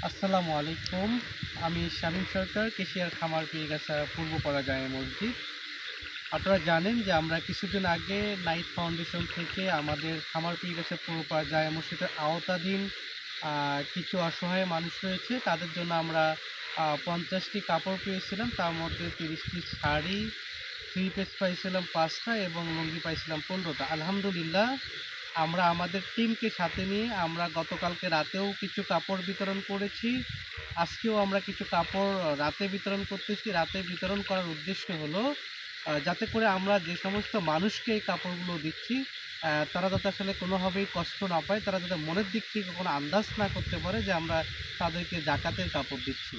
আসসালামু আলাইকুম। আমি শামীম সরকার, কেশিয়ার খামার পীরগাছা পূর্বপাড়া জামে মসজিদ। আপনারা জানেন যে আমরা কিছুদিন আগে নাইট ফাউন্ডেশন থেকে আমাদের খামার পীরগাছা পূর্বপাড়া জামে মসজিদের আওতাধীন কিছু অসহায় মানুষ রয়েছে, তাদের জন্য আমরা ৫০টি কাপড় পেয়েছিলাম। তার মধ্যে ৩০টি শাড়ি, থ্রি পিস পাইছিলাম ৫টা এবং লুঙ্গি পাইছিলাম ১৫টা। আলহামদুলিল্লাহ, আমরা আমাদের টিমকে সাথে নিয়ে আমরা গতকালকে রাতেও কিছু কাপড় বিতরণ করেছি। আজকেও আমরা কিছু কাপড় রাতে বিতরণ করতেছি। রাতে বিতরণ করার উদ্দেশ্য হলো যাতে করে আমরা যে সমস্ত মানুষকে এই কাপড়গুলো দিচ্ছি, তারা যাতে আসলে কোনোভাবেই কষ্ট না পায়। তারা যাতে মনের দিক থেকে কোনো আন্দাজ না করতে পারে যে আমরা তাদেরকে জাকাতের কাপড় দিচ্ছি।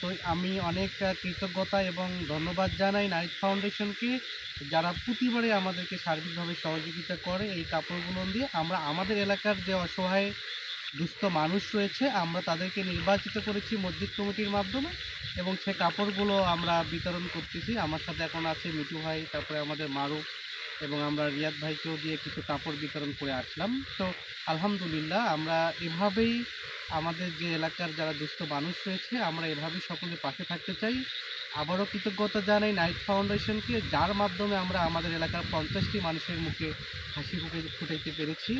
তো আমি অনেক কৃতজ্ঞতা এবং ধন্যবাদ জানাই নাইট ফাউন্ডেশনকে, যারা প্রতিবারে আমাদেরকে সার্বিকভাবে সহযোগিতা করে এই কাপড়গুলো দিয়ে। আমরা আমাদের এলাকার যে অসহায় দুস্থ মানুষ রয়েছে, আমরা তাদেরকে নির্বাচিত করেছি মসজিদ কমিটির মাধ্যমে এবং সে কাপড়গুলো আমরা বিতরণ করতেছি। আমার সাথে এখন আছে মিঠু ভাই, তারপরে আমাদের মারুফ এবং আমরা রিয়াদ ভাইকেও দিয়ে কিছু কাপড় বিতরণ করে আসলাম। তো আলহামদুলিল্লাহ, আমরা এভাবেই আমাদের যে এলাকার যারা দুস্থ মানুষ রয়েছে, আমরা এভাবেই সকলের পাশে থাকতে চাই। আবারও কৃতজ্ঞতা জানাই নাইট ফাউন্ডেশনকে, যার মাধ্যমে আমরা আমাদের এলাকার ৫০টি মানুষের মুখে হাসি ফুটাইতে পেরেছি।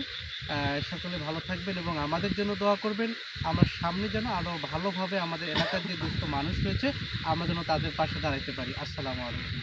সকলে ভালো থাকবেন এবং আমাদের জন্য দোয়া করবেন। আমরা সামনে যেন আরও ভালোভাবে আমাদের এলাকার যে দুস্থ মানুষ রয়েছে, আমরা যেন তাদের পাশে দাঁড়াইতে পারি। আসসালামু আলাইকুম।